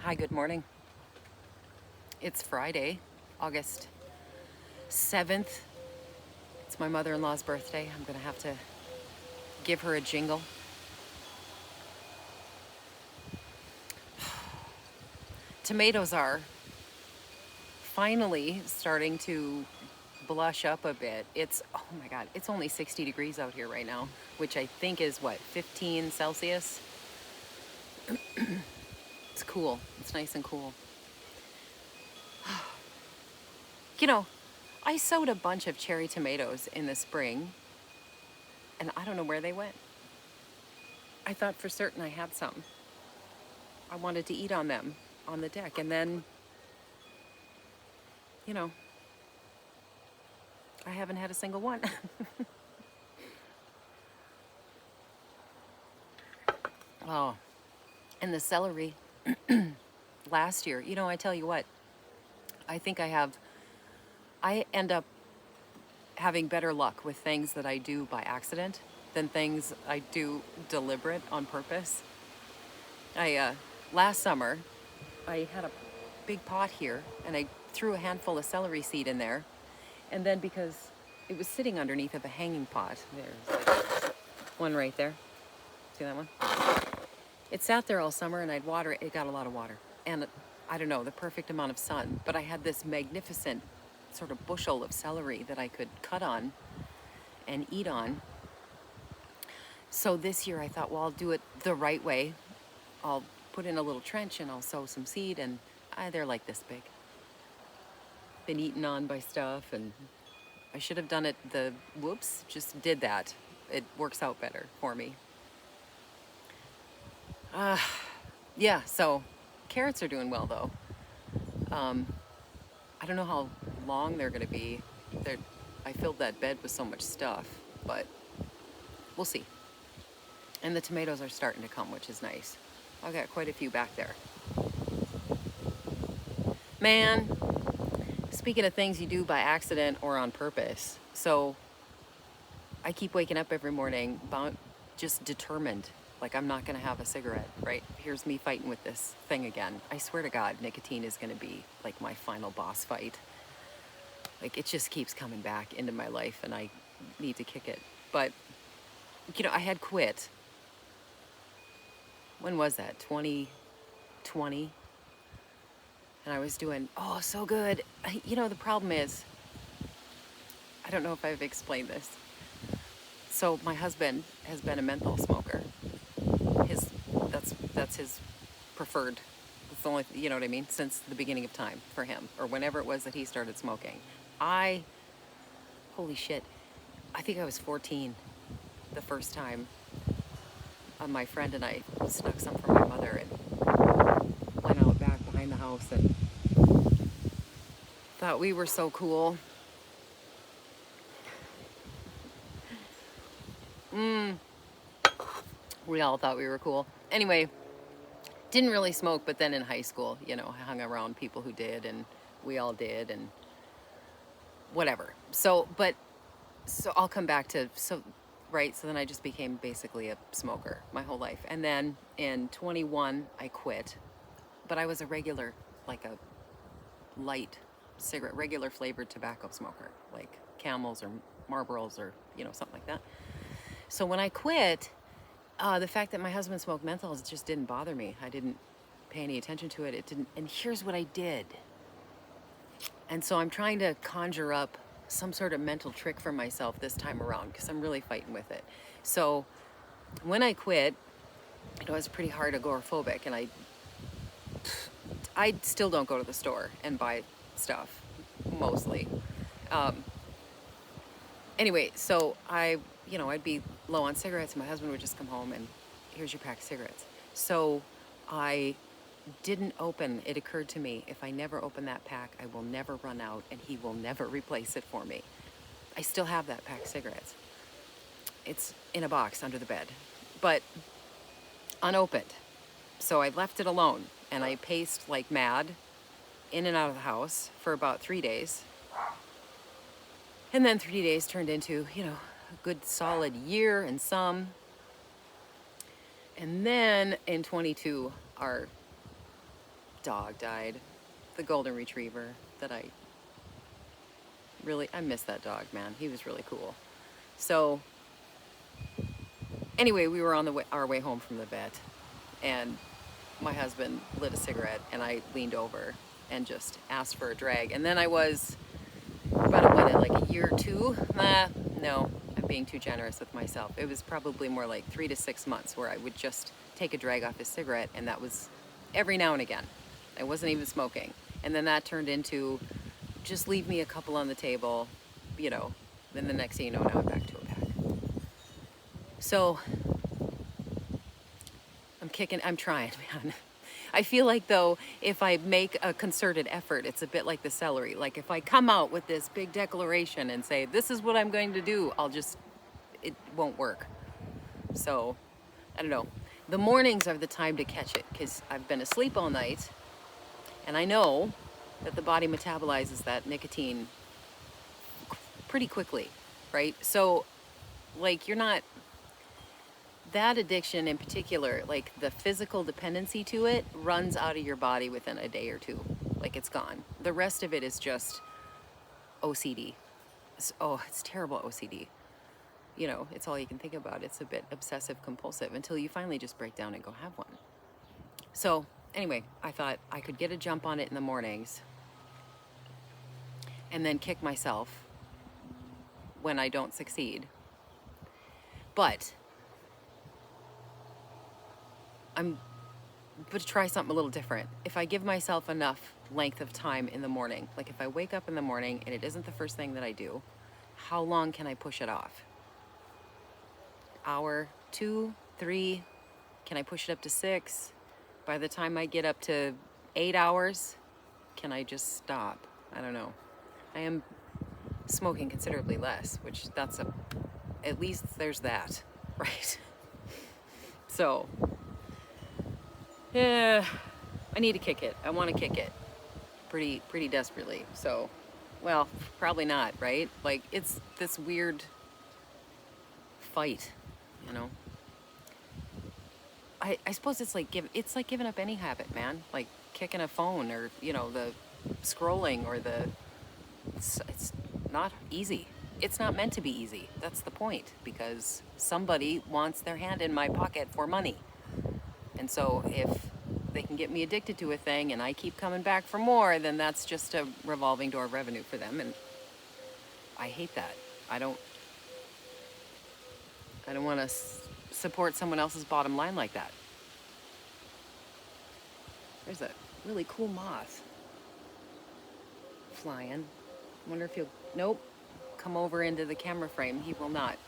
Hi, good morning. It's Friday, August 7th. It's my mother-in-law's birthday. I'm going to have to give her a jingle. Tomatoes are finally starting to blush up a bit. Oh my God, it's only 60 degrees out here right now, which I think is what, 15 Celsius? It's cool. It's nice and cool. You know, I sowed a bunch of cherry tomatoes in the spring, and I don't know where they went. I thought for certain I had some. I wanted to eat on them on the deck, and then, you know, I haven't had a single one. Oh, and the celery last year, I tell you what, I think I end up having better luck with things that I do by accident than things I do deliberate on purpose. Last summer, I had a big pot here and I threw a handful of celery seed in there. And then because it was sitting underneath of a hanging pot, there's one right there. See that one? It sat there all summer and I'd water it. It got a lot of water. And I don't know, the perfect amount of sun. But I had this magnificent sort of bushel of celery that I could cut on and eat on. So this year I thought, well, I'll do it the right way. I'll put in a little trench and I'll sow some seed, and they're like this big. Been eaten on by stuff, and I should have done it just did that. It works out better for me. Yeah, so carrots are doing well though. I don't know how long they're gonna be. I filled that bed with so much stuff, but we'll see. And the tomatoes are starting to come, which is nice. I've got quite a few back there. Man, speaking of things you do by accident or on purpose, so I keep waking up every morning just determined, like I'm not gonna have a cigarette, right? Here's me fighting with this thing again. I swear to God, nicotine is gonna be like my final boss fight. Like it just keeps coming back into my life and I need to kick it. But, I had quit. When was that? 2020? And I was doing, so good. The problem is, I don't know if I've explained this. So my husband has been a menthol smoker. That's his preferred. It's the only, you know what I mean? Since the beginning of time for him, or whenever it was that he started smoking. Holy shit, I think I was 14 the first time my friend and I snuck some from my mother and went out back behind the house and thought we were so cool. We all thought we were cool. Anyway, didn't really smoke, but then in high school, I hung around people who did, and we all did, and whatever. So I'll come back to, right, so then I just became basically a smoker my whole life. And then in 21, I quit, but I was a regular, like a light cigarette, regular flavored tobacco smoker, like Camels or Marlboros or, something like that. So when I quit, the fact that my husband smoked menthols just didn't bother me. I didn't pay any attention to it. It didn't. And here's what I did. And so I'm trying to conjure up some sort of mental trick for myself this time around because I'm really fighting with it. So when I quit, I was pretty hard agoraphobic, and I still don't go to the store and buy stuff, mostly. Anyway, so I'd be low on cigarettes, and my husband would just come home and here's your pack of cigarettes. So I didn't open. It occurred to me, if I never open that pack, I will never run out and he will never replace it for me. I still have that pack of cigarettes. It's in a box under the bed, but unopened. So I left it alone and I paced like mad in and out of the house for about 3 days. And then 3 days turned into, a good solid year and some. And then in 22, our dog died. The golden retriever that I miss that dog, man. He was really cool. So anyway, we were on our way home from the vet, and my husband lit a cigarette, and I leaned over and just asked for a drag. And then I was about like a year or two. No, I'm being too generous with myself. It was probably more like 3 to 6 months where I would just take a drag off his cigarette, and that was every now and again. I wasn't even smoking. And then that turned into just leave me a couple on the table, you know. Then the next thing you know, now I'm back to a pack. So I'm trying, man. I feel like, though, if I make a concerted effort, it's a bit like the celery. Like, if I come out with this big declaration and say, this is what I'm going to do, it won't work. So, I don't know. The mornings are the time to catch it, because I've been asleep all night, and I know that the body metabolizes that nicotine pretty quickly, right? So, like, that addiction in particular, like the physical dependency to it, runs out of your body within a day or two. Like, it's gone. The rest of it is just OCD. It's terrible OCD. You know, it's all you can think about. It's a bit obsessive compulsive until you finally just break down and go have one. So anyway, I thought I could get a jump on it in the mornings and then kick myself when I don't succeed. But I'm going to try something a little different. If I give myself enough length of time in the morning, like if I wake up in the morning and it isn't the first thing that I do, how long can I push it off? Hour, 2, 3, can I push it up to 6? By the time I get up to 8 hours, can I just stop? I don't know. I am smoking considerably less, which at least there's that, right? So, yeah, I need to kick it. I want to kick it pretty desperately. So, well, probably not, right? Like, it's this weird fight, you know? I suppose it's like giving up any habit, man. Like kicking a phone, or, you know, the scrolling, or it's not easy. It's not meant to be easy. That's the point, because somebody wants their hand in my pocket for money. And so if they can get me addicted to a thing and I keep coming back for more, then that's just a revolving door of revenue for them. And I hate that. I don't want to support someone else's bottom line like that. There's a really cool moth flying. Wonder if nope, come over into the camera frame. He will not.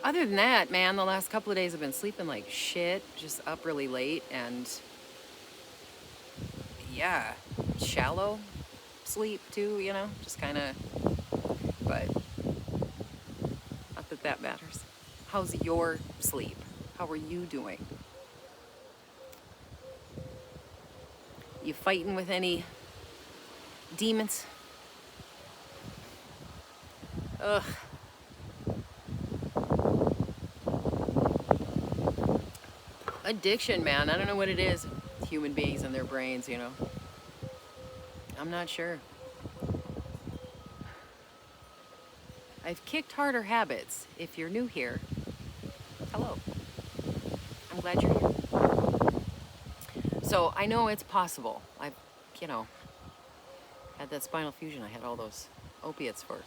Other than that, man, the last couple of days I've been sleeping like shit, just up really late, and yeah, shallow sleep too, you know, just kind of, but not that matters. How's your sleep? How are you doing? You fighting with any demons? Ugh. Addiction, man. I don't know what it is. Human beings and their brains, you know. I'm not sure. I've kicked harder habits. If you're new here, hello. I'm glad you're here. So I know it's possible. I've, you know, had that spinal fusion. I had all those opiates for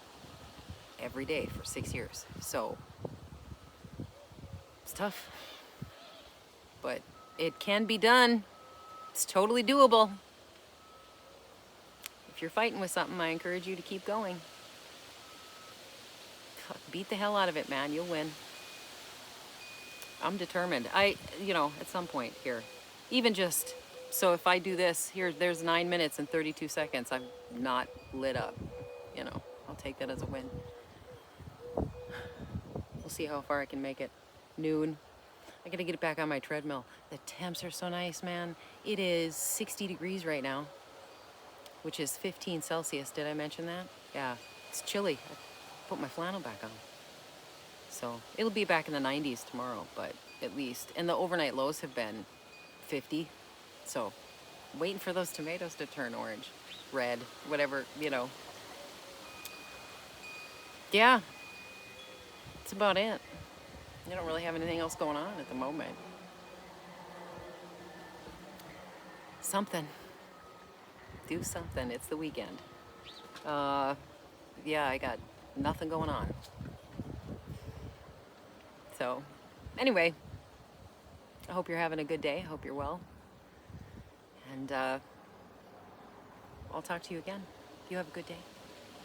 every day for 6 years. So it's tough. But it can be done. It's totally doable. If you're fighting with something, I encourage you to keep going. Beat the hell out of it, man. You'll win. I'm determined. You know, at some point here, even just, so if I do this, there's 9 minutes and 32 seconds, I'm not lit up. You know, I'll take that as a win. We'll see how far I can make it. Noon. I gotta get back on my treadmill. The temps are so nice, man. It is 60 degrees right now, which is 15 Celsius. Did I mention that? Yeah, it's chilly. I put my flannel back on. So it'll be back in the 90s tomorrow, but at least. And the overnight lows have been 50. So, waiting for those tomatoes to turn orange, red, whatever, you know. Yeah, that's about it. I don't really have anything else going on at the moment. Something. Do something. It's the weekend. Uh, yeah, I got nothing going on. So, anyway, I hope you're having a good day. I hope you're well. And I'll talk to you again. You have a good day.